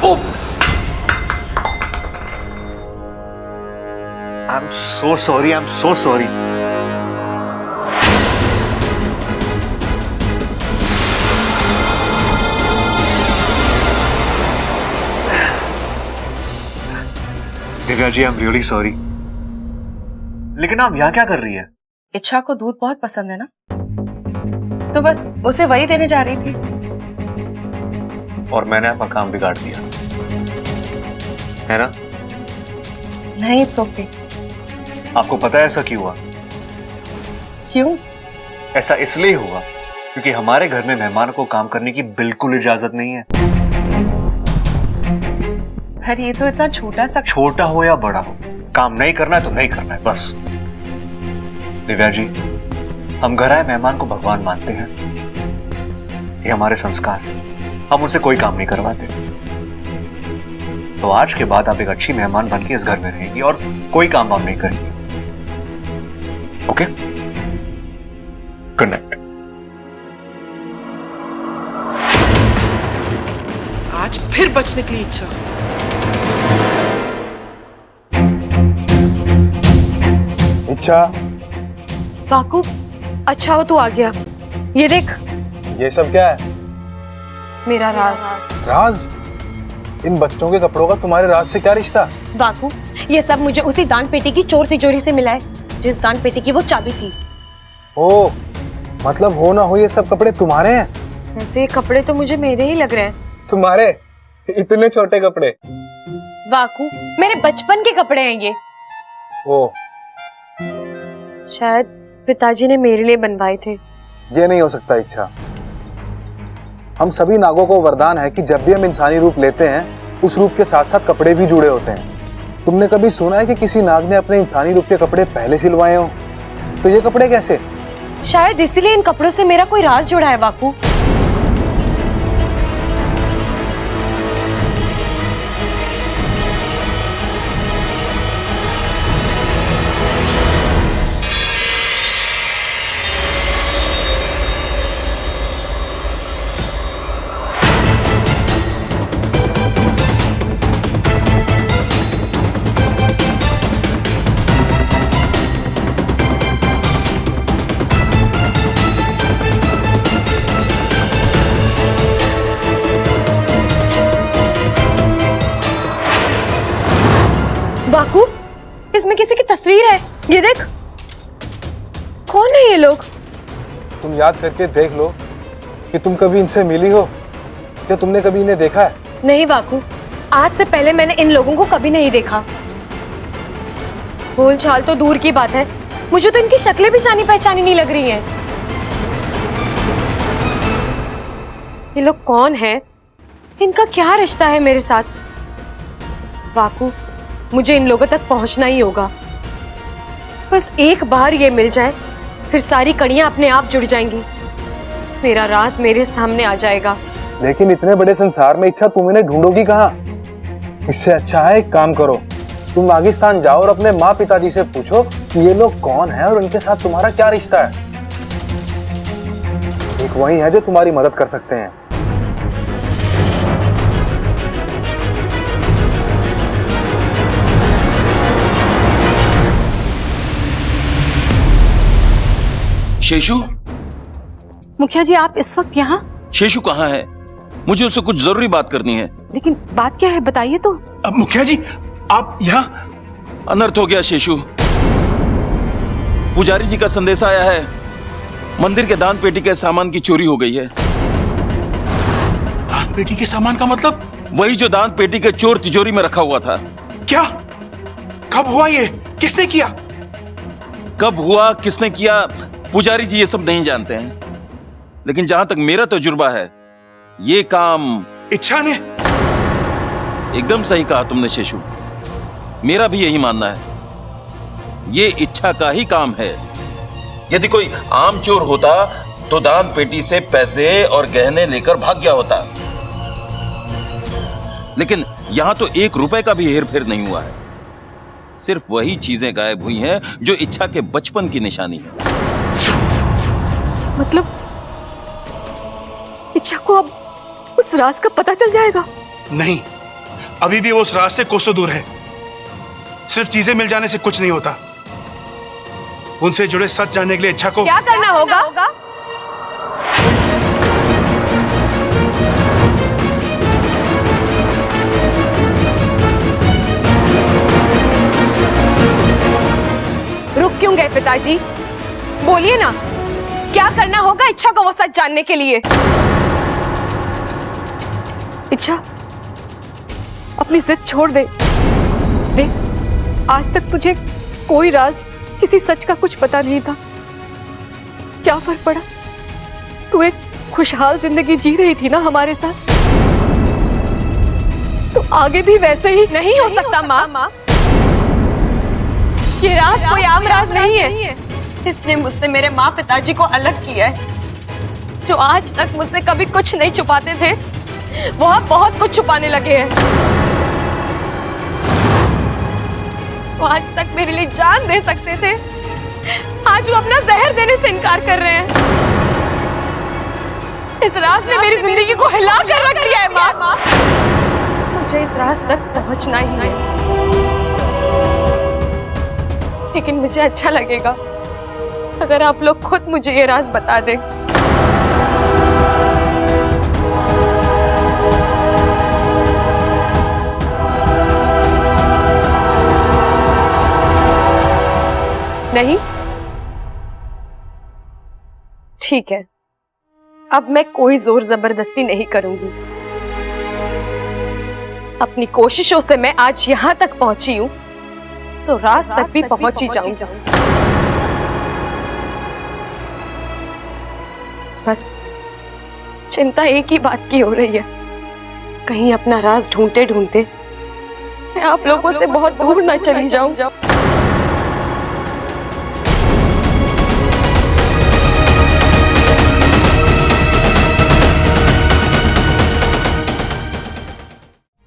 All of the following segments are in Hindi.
I'm so sorry. I'm so sorry. Divya ji, I'm really sorry. लेकिन आप यहाँ क्या कर रही है? इच्छा को दूध बहुत पसंद है ना, तो बस उसे वही देने जा रही थी। और मैंने आपका काम बिगाड़ दिया, है ना? नहीं, इट्स ओके। आपको पता है ऐसा क्यों हुआ? क्यों? ऐसा इसलिए हुआ क्योंकि हमारे घर में मेहमानों को काम करने की बिल्कुल इजाजत नहीं है। पर ये तो इतना छोटा हो या बड़ा हो, काम नहीं करना है तो नहीं करना है, बस। दिव्या जी, हम घर आए मेहमान को भगवान मानते हैं, ये हमारे संस्कार हैं। हम उनसे कोई काम नहीं करवाते। तो आज के बाद आप एक अच्छी मेहमान बन के इस घर में रहेंगी और कोई काम वाम नहीं करेंगी। ओके? Good night. आज फिर बच निकली इच्छा। इच्छा, काकू, अच्छा हो तू आ गया। ये देख, ये सब क्या है? मेरा राज। राज? इन बच्चों के कपड़ों का तुम्हारे राज से क्या रिश्ता? बाकू, ये सब मुझे उसी दान पेटी की चोर तिजोरी से मिला है, जिस दान पेटी की वो चाबी थी। ओ, मतलब हो ना हो ये सब कपड़े तुम्हारे हैं? वैसे ये कपड़े तो मुझे मेरे ही लग रहे हैं। तुम्हारे? इतने छोटे कपड़े? बाकू, मेरे बचपन के कपड़े हैं ये। ओ, शायद पिताजी ने मेरे लिए बनवाए थे। ये नहीं हो सकता इच्छा। हम सभी नागों को वरदान है कि जब भी हम इंसानी रूप लेते हैं, उस रूप के साथ साथ कपड़े भी जुड़े होते हैं। तुमने कभी सुना है कि किसी नाग ने अपने इंसानी रूप के कपड़े पहले सिलवाए हो? तो ये कपड़े कैसे? शायद इसलिए इन कपड़ों से मेरा कोई राज जुड़ा है बाकू। बाकू, इसमें किसी की तस्वीर है, ये देख। कौन है ये लोग? तुम याद करके देख लो कि तुम कभी इनसे मिली हो, क्या तुमने कभी इन्हें देखा है? नहीं बाकू, आज से पहले मैंने इन लोगों को कभी नहीं देखा। बोल चाल तो दूर की बात है, मुझे तो इनकी शक्लें भी जानी पहचानी नहीं लग रही हैं। ये लोग कौन है? इनका क्या रिश्ता है मेरे साथ? बाकू, मुझे इन लोगों तक पहुंचना ही होगा। बस एक बार ये मिल जाए, फिर सारी कड़ियां अपने आप जुड़ जाएंगी। मेरा राज मेरे सामने आ जाएगा। लेकिन इतने बड़े संसार में इच्छा तुम इन्हें ढूंढोगी कहाँ? इससे अच्छा है एक काम करो, तुम पाकिस्तान जाओ और अपने माँ पिताजी से पूछो कि ये लोग कौन हैं और उनके साथ तुम्हारा क्या रिश्ता है। एक वही है जो तुम्हारी मदद कर सकते हैं। शेषु? मुखिया जी, आप इस वक्त यहाँ? शेषु कहाँ है? मुझे उससे कुछ जरूरी बात करनी है। लेकिन बात क्या है, बताइए तो। अब मुखिया जी, आप यहाँ? अनर्थ हो गया शेषु। पुजारी जी का संदेश आया है, मंदिर के दान पेटी के सामान की चोरी हो गई है। दान पेटी के सामान का मतलब? वही जो दान पेटी के चोर तिजोरी में रखा हुआ था। क्या? कब हुआ ये? किसने किया? कब हुआ, किसने किया, पुजारी जी ये सब नहीं जानते हैं। लेकिन जहां तक मेरा तजुर्बा है, ये काम इच्छा ने। एकदम सही कहा तुमने शेषु, मेरा भी यही मानना है। ये इच्छा का ही काम है। यदि कोई आम चोर होता तो दान पेटी से पैसे और गहने लेकर भाग गया होता। लेकिन यहां तो 1 रुपए का भी हेरफेर नहीं हुआ है। सिर्फ वही चीजें गायब हुई हैं जो इच्छा के बचपन की निशानी है। मतलब इच्छा को अब उस राज का पता चल जाएगा? नहीं, अभी भी वो उस राज से कोसों दूर है। सिर्फ चीजें मिल जाने से कुछ नहीं होता। उनसे जुड़े सच जानने के लिए इच्छा को क्या करना होगा? रुक क्यों गए पिताजी? बोलिए ना, क्या करना होगा इच्छा को वो सच जानने के लिए? इच्छा, अपनी जिद छोड़ दे। देख, आज तक तुझे कोई राज, किसी सच का कुछ पता नहीं था। क्या फर्क पड़ा? तू एक खुशहाल जिंदगी जी रही थी ना हमारे साथ। तो आगे भी वैसे ही नहीं हो सकता माँ। ये राज कोई आम राज नहीं है। इसने मुझसे मेरे माँ पिताजी को अलग किया है। जो आज तक मुझसे कभी कुछ नहीं छुपाते थे, वो अब बहुत कुछ छुपाने लगे हैं। वो आज तक मेरे लिए जान दे सकते थे, आज वो अपना जहर देने से इनकार कर रहे हैं। इस राज ने मेरी जिंदगी को हिला कर रख दिया है माँ। मुझे इस राज तक पहुंचना ही है, लेकिन मुझे अच्छा लगेगा अगर आप लोग खुद मुझे ये राज बता दें। नहीं? ठीक है, अब मैं कोई जोर जबरदस्ती नहीं करूंगी। अपनी कोशिशों से मैं आज यहां तक पहुंची हूं, तो राज तक भी पहुंच ही जाऊंगी। बस चिंता एक ही बात की हो रही है, कहीं अपना राज ढूंढते ढूंढते मैं आप लोगों से बहुत दूर ना चली जाऊं।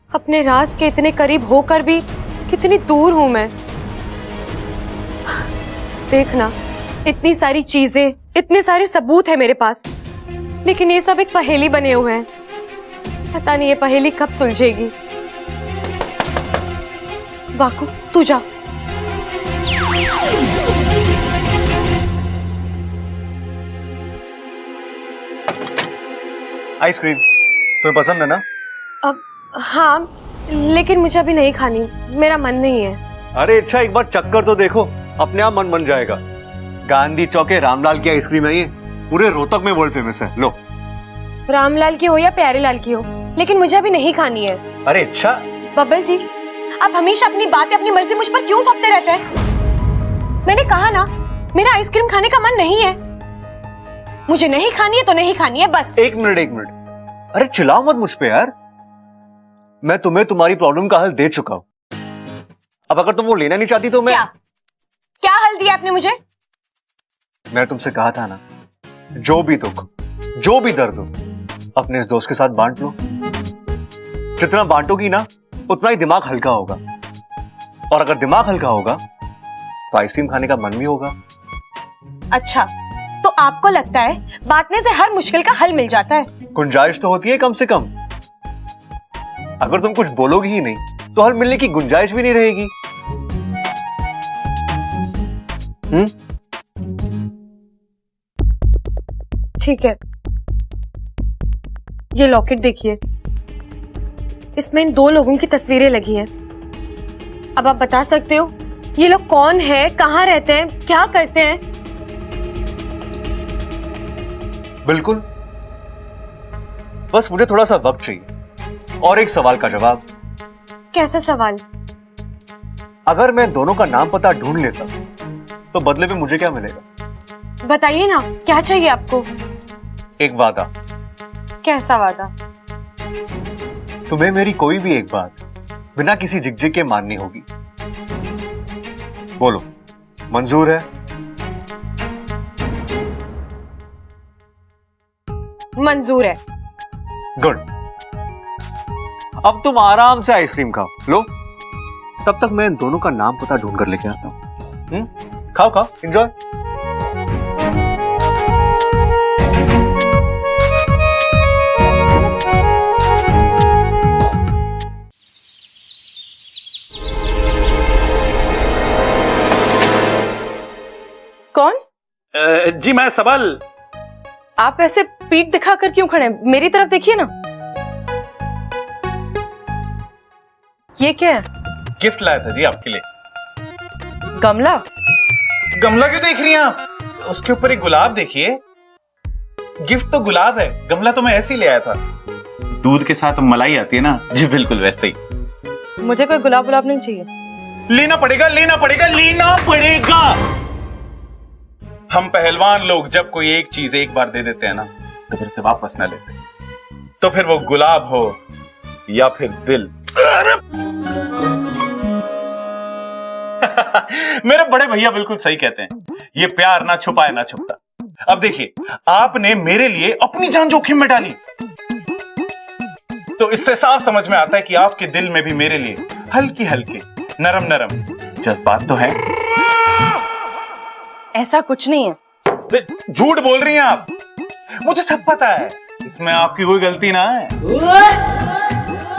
अपने राज के इतने करीब होकर भी कितनी दूर हूं मैं। देखना, इतनी सारी चीजें, इतने सारे सबूत है मेरे पास, लेकिन ये सब एक पहेली बने हुए हैं। पता नहीं ये पहेली कब सुलझेगी। वाकु, तू जा। आइसक्रीम तुम्हें पसंद है ना? अब हाँ, लेकिन मुझे अभी नहीं खानी, मेरा मन नहीं है। अरे अच्छा, एक बार चक्कर तो देखो, अपने आप मन बन जाएगा। गांधी चौक के रामलाल की आइसक्रीम है ये, पूरे रोहतक में वर्ल्ड फेमस है। लो। रामलाल की हो या प्यारे लाल की हो, लेकिन मुझे अभी नहीं खानी है। अरे अच्छा। बब्बल जी, आप हमेशा अपनी बातें, अपनी मर्जी मुझ पर क्यों थोपते रहते हैं? मैंने कहा ना, मेरा आइसक्रीम खाने का मन नहीं है। मुझे नहीं खानी है तो नहीं खानी है, बस। एक मिनट। अरे चिल्लाओ मत मुझ पे यार। मैं तुम्हें तुम्हारी प्रॉब्लम का हल दे चुका हूं। अब अगर तुम वो लेना नहीं चाहती तो मैं क्या हल दिया आपने मुझे? मैं तुमसे कहा था ना, जो भी दुख, जो भी दर्द हो, अपने इस दोस्त के साथ बांट लो। जितना बांटोगी ना, उतना ही दिमाग हल्का होगा, और अगर दिमाग हल्का होगा तो आइसक्रीम खाने का मन भी होगा। अच्छा, तो आपको लगता है बांटने से हर मुश्किल का हल मिल जाता है? गुंजाइश तो होती है कम से कम। अगर तुम कुछ बोलोगी ही नहीं तो हल मिलने की गुंजाइश भी नहीं रहेगी। ठीक है, ये लॉकेट देखिए, इसमें इन दो लोगों की तस्वीरें लगी हैं। अब आप बता सकते हो ये लोग कौन है, कहाँ रहते हैं, क्या करते हैं? बिल्कुल, बस मुझे थोड़ा सा वक्त चाहिए और एक सवाल का जवाब। कैसा सवाल? अगर मैं दोनों का नाम पता ढूंढ लेता तो बदले में मुझे क्या मिलेगा? बताइए ना, क्या चाहिए आपको? एक वादा। कैसा वादा? तुम्हें मेरी कोई भी एक बात बिना किसी झिकझिक के माननी होगी। बोलो, मंजूर है? मंजूर है। गुड। अब तुम आराम से आइसक्रीम खाओ। लो, तब तक मैं इन दोनों का नाम पता ढूंढ कर लेके आता हूं। खाओ खाओ, एंजॉय। जी मैं सबल। आप ऐसे पीठ दिखाकर क्यों खड़े हैं? मेरी तरफ देखिए ना। ये क्या है? गिफ्ट लाया था जी आपके लिए। गमला? गमला क्यों देख रही हैं आप? उसके ऊपर एक गुलाब देखिए। गिफ्ट तो गुलाब है, गमला तो मैं ऐसे ही ले आया था। दूध के साथ मलाई आती है ना, जी बिल्कुल वैसे ही। मुझे कोई गुलाब गुलाब नहीं चाहिए। लेना पड़ेगा, लेना पड़ेगा, लेना पड़ेगा। हम पहलवान लोग जब कोई एक चीज एक बार दे देते हैं ना, तो फिर से वापस ना लेते। तो फिर वो गुलाब हो या फिर दिल। मेरे बड़े भैया बिल्कुल सही कहते हैं, ये प्यार ना छुपाए ना छुपता। अब देखिए, आपने मेरे लिए अपनी जान जोखिम में डाली, तो इससे साफ समझ में आता है कि आपके दिल में भी मेरे लिए हल्की हल्की नरम नरम जज्बात तो है। ऐसा कुछ नहीं है। झूठ बोल रही हैं आप, मुझे सब पता है, इसमें आपकी कोई गलती ना है।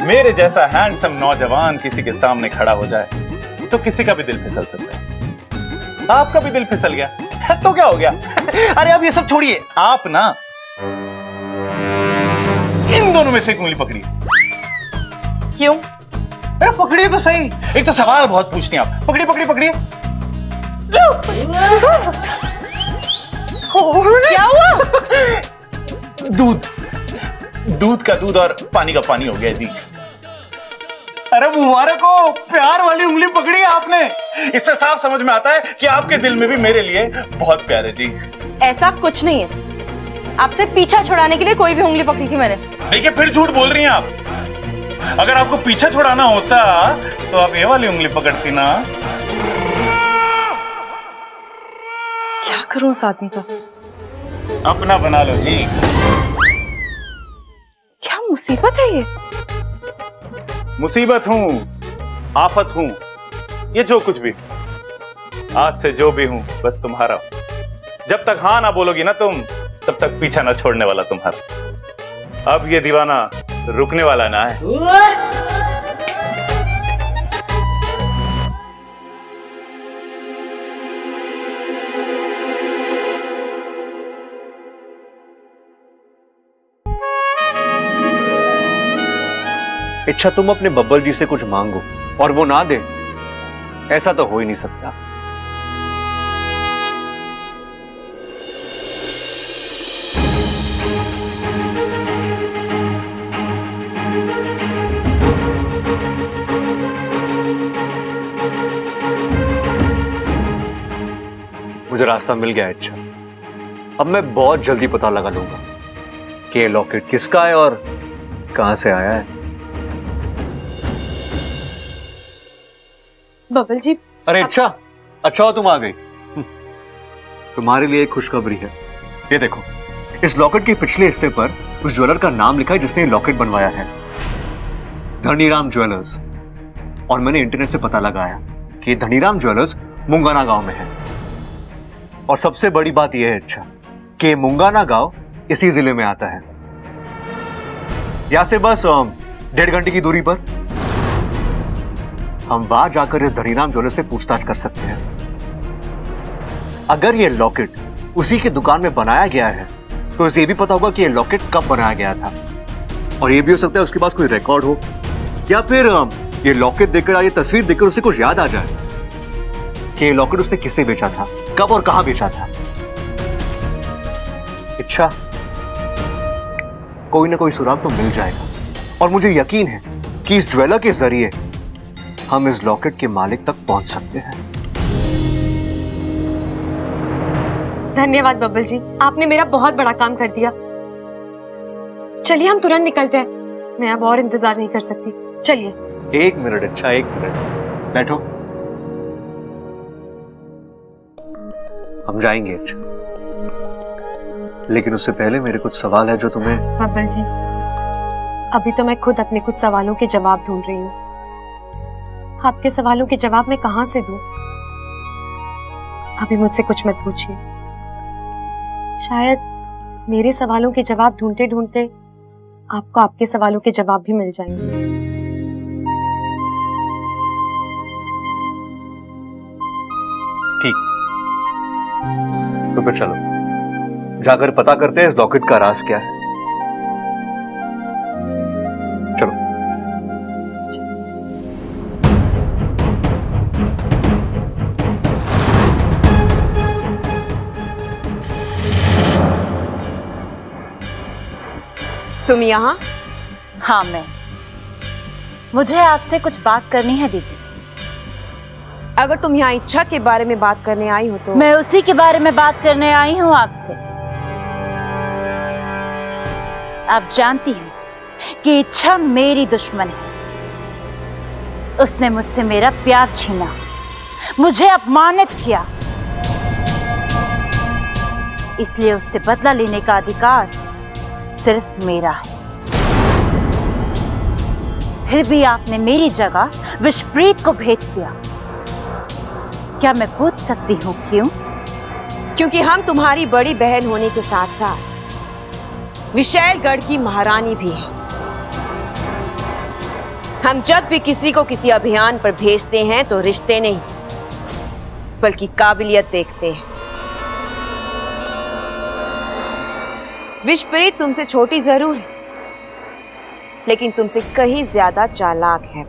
मेरे जैसा हैंडसम नौजवान किसी के सामने खड़ा हो जाए तो किसी का भी दिल फिसल सकता है। आपका भी दिल फिसल गया तो क्या हो गया? अरे आप ये सब छोड़िए, आप ना इन दोनों में से एक उंगली पकड़िए। क्यों? अरे पकड़िए तो सही, एक तो सवाल बहुत पूछती हैं आप। पकड़िए पकड़िए पकड़िए। क्या हुआ? दूध, दूध का दूध और पानी का पानी हो गया जी। अरे मुबारक हो, प्यार वाली उंगली पकड़ी आपने। इससे साफ समझ में आता है कि आपके दिल में भी मेरे लिए बहुत प्यार है जी। ऐसा कुछ नहीं है। आपसे पीछा छुड़ाने के लिए कोई भी उंगली पकड़ी थी मैंने। देखिए फिर झूठ बोल रही हैं आप। अगर आपको पीछा छुड़ाना होता तो आप ये वाली उंगली पकड़ती ना। क्या करूं उस आदमी का? अपना बना लो जी। क्या मुसीबत है ये? मुसीबत हूं, आफत हूं, ये जो कुछ भी, आज से जो भी हूं बस तुम्हारा हूं। जब तक हाँ ना बोलोगी ना तुम, तब तक पीछा ना छोड़ने वाला तुम्हारा। अब ये दीवाना रुकने वाला ना है। इच्छा तुम अपने बब्बर जी से कुछ मांगो और वो ना दे, ऐसा तो हो ही नहीं सकता। मुझे रास्ता मिल गया इच्छा। अब मैं बहुत जल्दी पता लगा लूंगा कि ये लॉकेट किसका है और कहां से आया है। बबल जी। अरे अच्छा, अच्छा हो तुम आ गई। तुम्हारे लिए एक खुशखबरी है। ये देखो, इस लॉकेट के पिछले हिस्से पर उस ज्वेलर का नाम लिखा है जिसने लॉकेट बनवाया है, धनीराम ज्वेलर्स। और मैंने इंटरनेट से पता लगाया कि धनीराम ज्वेलर्स मुंगाना गांव में है। और सबसे बड़ी बात यह है अच्छा कि मुंगाना गांव इसी जिले में आता है, यहां से बस 1.5 घंटे की दूरी पर। हम वहां जाकर इस धनीराम ज्वेलर से पूछताछ कर सकते हैं। अगर यह लॉकेट उसी की दुकान में बनाया गया है तो इसे भी पता होगा कि यह लॉकेट कब बनाया गया था। और यह भी हो सकता है उसके पास कोई रिकॉर्ड हो, या फिर यह लॉकेट देखकर या ये तस्वीर देखकर उसे कुछ याद आ जाए कि यह लॉकेट उसने किसे बेचा था, कब और कहां बेचा था। इच्छा, कोई ना कोई सुराग तो मिल जाएगा और मुझे यकीन है कि इस ज्वेलर के जरिए हम इस लॉकेट के मालिक तक पहुंच सकते हैं। धन्यवाद बबल जी, आपने मेरा बहुत बड़ा काम कर दिया। चलिए हम तुरंत निकलते हैं, मैं अब और इंतजार नहीं कर सकती। चलिए। 1 मिनट अच्छा, 1 मिनट बैठो, हम जाएंगे अच्छा, लेकिन उससे पहले मेरे कुछ सवाल है जो तुम्हें। बबल जी, अभी तो मैं खुद अपने कुछ सवालों के जवाब ढूंढ रही हूँ। आपके सवालों के जवाब मैं कहां से दूं? अभी मुझसे कुछ मत पूछिए, शायद मेरे सवालों के जवाब ढूंढते ढूंढते आपको आपके सवालों के जवाब भी मिल जाएंगे। ठीक, तो फिर चलो। जाकर पता करते हैं इस लॉकेट का राज क्या है। चलो। तुम यहाँ? हाँ मैं। मुझे आपसे कुछ बात करनी है दीदी। अगर तुम यहाँ इच्छा के बारे में बात करने आई हो तो मैं उसी के बारे में बात करने आई हूँ आपसे। आप जानती हैं कि इच्छा मेरी दुश्मन है। उसने मुझसे मेरा प्यार छीना, मुझे अपमानित किया, इसलिए उससे बदला लेने का अधिकार सिर्फ मेरा है। फिर भी आपने मेरी जगह विशप्रीत को भेज दिया। क्या मैं पूछ सकती हूँ क्यों? क्योंकि हम तुम्हारी बड़ी बहन होने के साथ साथ विशैलगढ़ की महारानी भी हैं। हम जब भी किसी को किसी अभियान पर भेजते हैं तो रिश्ते नहीं बल्कि काबिलियत देखते हैं। विशप्रीत तुमसे छोटी जरूर है लेकिन तुमसे कहीं ज्यादा चालाक है।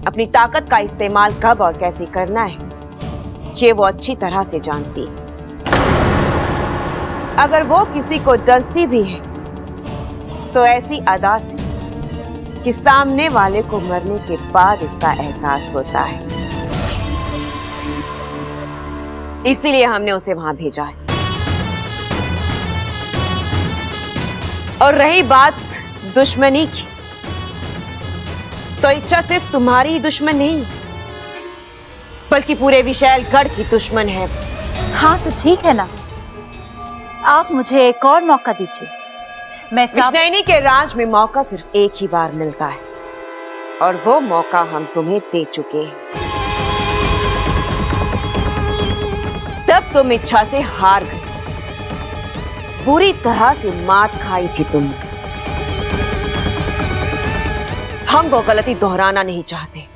अपनी ताकत का इस्तेमाल कब और कैसे करना है ये वो अच्छी तरह से जानती है। अगर वो किसी को डसती भी है तो ऐसी अदा से कि सामने वाले को मरने के बाद इसका एहसास होता है। इसीलिए हमने उसे वहां भेजा है। और रही बात दुश्मनी की, तो इच्छा सिर्फ तुम्हारी दुश्मन नहीं बल्कि पूरे विशैलगढ़ की दुश्मन है। हाँ तो ठीक है ना, आप मुझे एक और मौका दीजिए। मैं विष्णुनी के राज में मौका सिर्फ एक ही बार मिलता है और वो मौका हम तुम्हें दे चुके हैं। तब तुम इच्छा से हार गए, पूरी तरह से मात खाई थी तुमने। हम वो गलती दोहराना नहीं चाहते।